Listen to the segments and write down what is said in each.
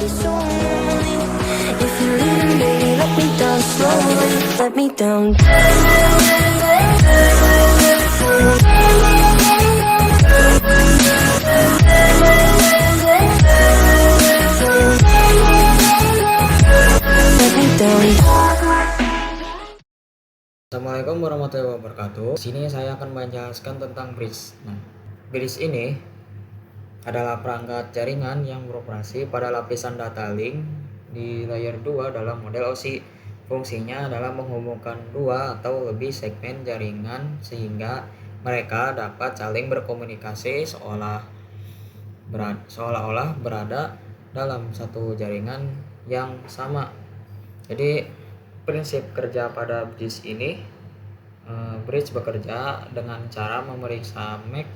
It's so lonely. If you're leaving, baby, let me down slowly. Let me down. Let me down. Assalamualaikum warahmatullahi wabarakatuh. Di sini saya akan menjelaskan tentang bridge. Nah, bridge ini adalah perangkat jaringan yang beroperasi pada lapisan data link di layer 2 dalam model OSI. Fungsinya adalah menghubungkan dua atau lebih segmen jaringan sehingga mereka dapat saling berkomunikasi seolah-olah berada dalam satu jaringan yang sama. Jadi prinsip kerja pada bridge ini, bridge bekerja dengan cara memeriksa MAC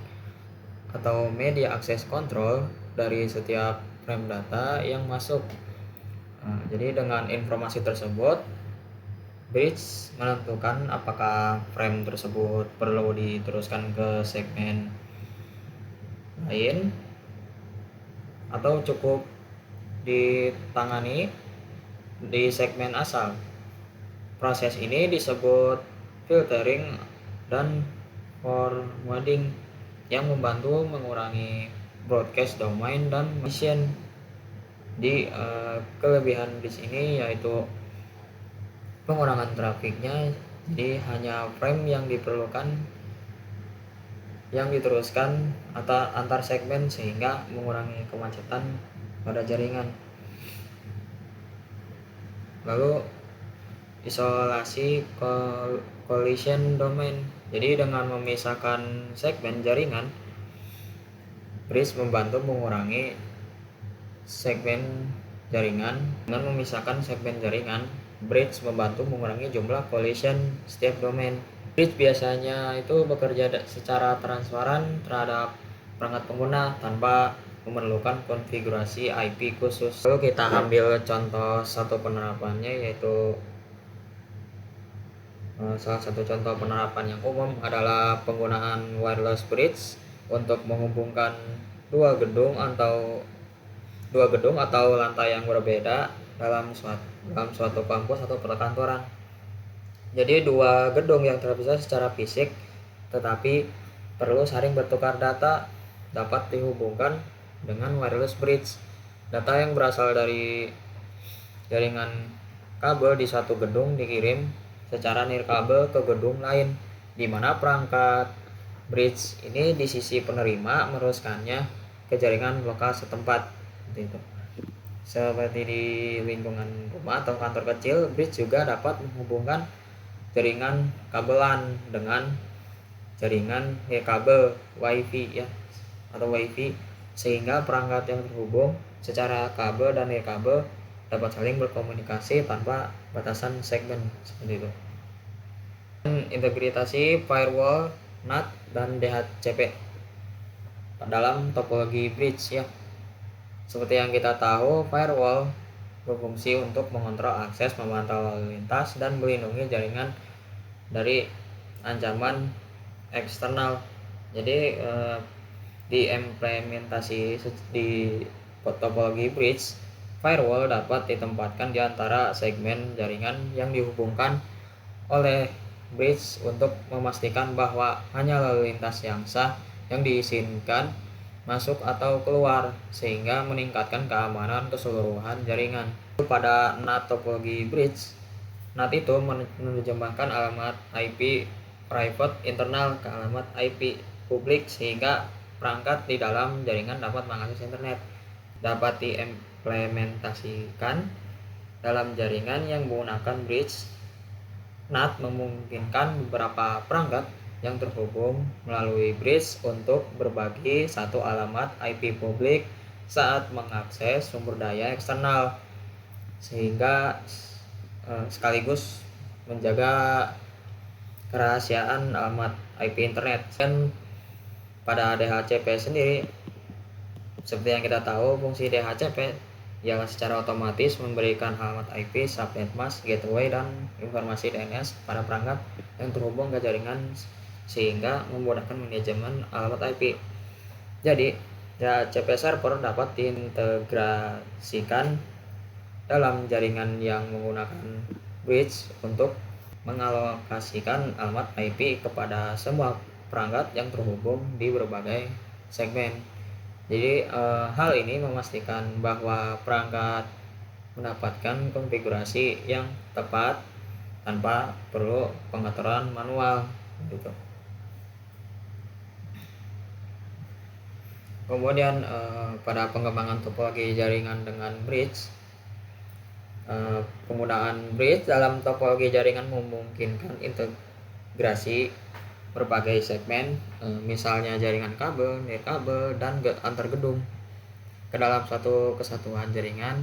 atau media access control dari setiap frame data yang masuk. Jadi dengan informasi tersebut, bridge menentukan apakah frame tersebut perlu diteruskan ke segmen lain atau cukup ditangani di segmen asal. Proses ini disebut filtering dan forwarding yang membantu mengurangi broadcast domain dan mission. Di kelebihan bridge ini yaitu pengurangan trafiknya, jadi hanya frame yang diperlukan yang diteruskan antar segmen sehingga mengurangi kemacetan pada jaringan. Lalu isolasi collision domain. Jadi dengan memisahkan segmen jaringan, bridge membantu mengurangi segmen jaringan. Dengan memisahkan segmen jaringan, bridge membantu mengurangi jumlah collision setiap domain. Bridge biasanya itu bekerja secara transparan terhadap perangkat pengguna tanpa memerlukan konfigurasi IP khusus. Lalu kita ambil contoh satu penerapannya, yaitu salah satu contoh penerapan yang umum adalah penggunaan wireless bridge untuk menghubungkan dua gedung atau lantai yang berbeda dalam suatu kampus atau perkantoran. Jadi dua gedung yang terpisah secara fisik tetapi perlu saling bertukar data dapat dihubungkan dengan wireless bridge. Data yang berasal dari jaringan kabel di satu gedung dikirim secara nirkabel ke gedung lain, di mana perangkat bridge ini di sisi penerima meneruskannya ke jaringan lokal setempat. Seperti di lingkungan rumah atau kantor kecil, bridge juga dapat menghubungkan jaringan kabelan dengan jaringan kabel WiFi atau WiFi, sehingga perangkat yang terhubung secara kabel dan kabel dapat saling berkomunikasi tanpa batasan segmen seperti itu. Integrasi firewall, NAT, dan DHCP dalam topologi bridge Seperti yang kita tahu, firewall berfungsi untuk mengontrol akses, memantau lalu lintas, dan melindungi jaringan dari ancaman eksternal. Jadi diimplementasi di topologi bridge, firewall dapat ditempatkan di antara segmen jaringan yang dihubungkan oleh bridge untuk memastikan bahwa hanya lalu lintas yang sah yang diizinkan masuk atau keluar, sehingga meningkatkan keamanan keseluruhan jaringan. Pada NAT topologi bridge, NAT itu menerjemahkan alamat IP private internal ke alamat IP publik sehingga perangkat di dalam jaringan dapat mengakses internet. Dapat diimplementasikan dalam jaringan yang menggunakan bridge. NAT memungkinkan beberapa perangkat yang terhubung melalui bridge untuk berbagi satu alamat IP publik saat mengakses sumber daya eksternal, sehingga sekaligus menjaga kerahasiaan alamat IP internet. Dan pada DHCP sendiri, seperti yang kita tahu, fungsi DHCP ialah secara otomatis memberikan alamat IP, subnet mask, gateway, dan informasi DNS pada perangkat yang terhubung ke jaringan sehingga memudahkan manajemen alamat IP. Jadi DHCP server dapat diintegrasikan dalam jaringan yang menggunakan bridge untuk mengalokasikan alamat IP kepada semua perangkat yang terhubung di berbagai segmen. Jadi hal ini memastikan bahwa perangkat mendapatkan konfigurasi yang tepat tanpa perlu pengaturan manual gitu. Kemudian pada pengembangan topologi jaringan dengan bridge, penggunaan bridge dalam topologi jaringan memungkinkan integrasi berbagai segmen, misalnya jaringan kabel, nirkabel, dan antar gedung ke dalam satu kesatuan jaringan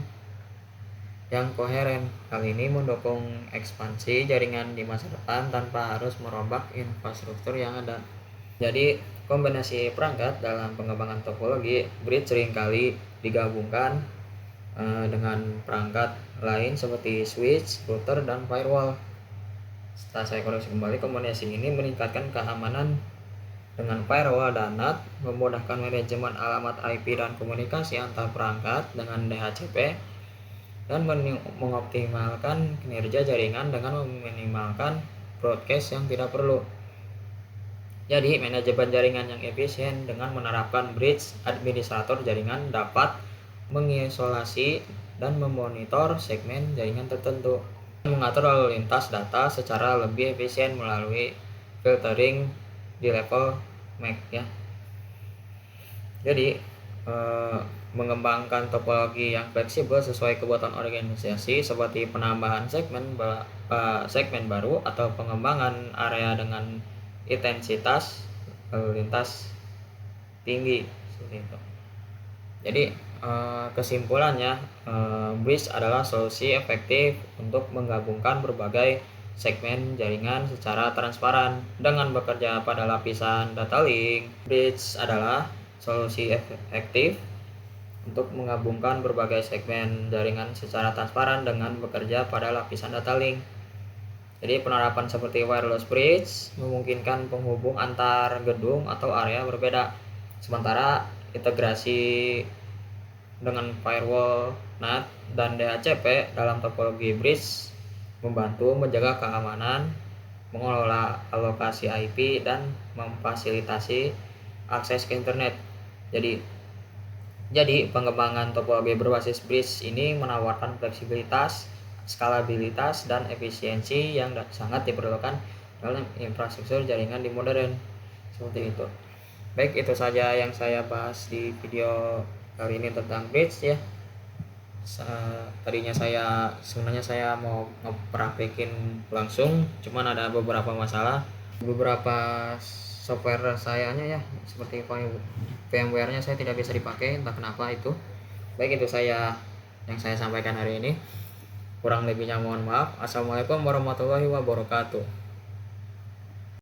yang koheren. Hal ini mendukung ekspansi jaringan di masa depan tanpa harus merombak infrastruktur yang ada. Jadi kombinasi perangkat dalam pengembangan topologi bridge seringkali digabungkan dengan perangkat lain seperti switch, router, dan firewall. Setelah saya koreksi kembali, kombinasi ini meningkatkan keamanan dengan firewall dan NAT, memudahkan manajemen alamat IP dan komunikasi antar perangkat dengan DHCP, dan mengoptimalkan kinerja jaringan dengan meminimalkan broadcast yang tidak perlu. Jadi, manajemen jaringan yang efisien dengan menerapkan bridge, administrator jaringan dapat mengisolasi dan memonitor segmen jaringan tertentu, mengatur lalu lintas data secara lebih efisien melalui filtering di level MAC ya. Jadi mengembangkan topologi yang fleksibel sesuai kebutuhan organisasi seperti penambahan segmen baru atau pengembangan area dengan intensitas lalu lintas tinggi seperti itu. Jadi kesimpulannya, bridge adalah solusi efektif untuk menggabungkan berbagai segmen jaringan secara transparan dengan bekerja pada lapisan data link. Bridge adalah solusi efektif untuk menggabungkan berbagai segmen jaringan secara transparan dengan bekerja pada lapisan data link. Jadi penerapan seperti wireless bridge memungkinkan penghubung antar gedung atau area berbeda, sementara integrasi dengan firewall, NAT, dan DHCP dalam topologi bridge membantu menjaga keamanan, mengelola alokasi IP, dan memfasilitasi akses ke internet. Jadi pengembangan topologi berbasis bridge ini menawarkan fleksibilitas, skalabilitas, dan efisiensi yang sangat diperlukan dalam infrastruktur jaringan di modern. Seperti itu. Baik, itu saja yang saya bahas di video kali ini tentang bridge ya. Tadinya sebenarnya saya mau ngepraktekin langsung, cuman ada beberapa masalah. Beberapa software sayanya ya, seperti VMware-nya saya tidak bisa dipakai, entah kenapa itu. Baik, itu yang saya sampaikan hari ini. Kurang lebihnya mohon maaf. Assalamualaikum warahmatullahi wabarakatuh.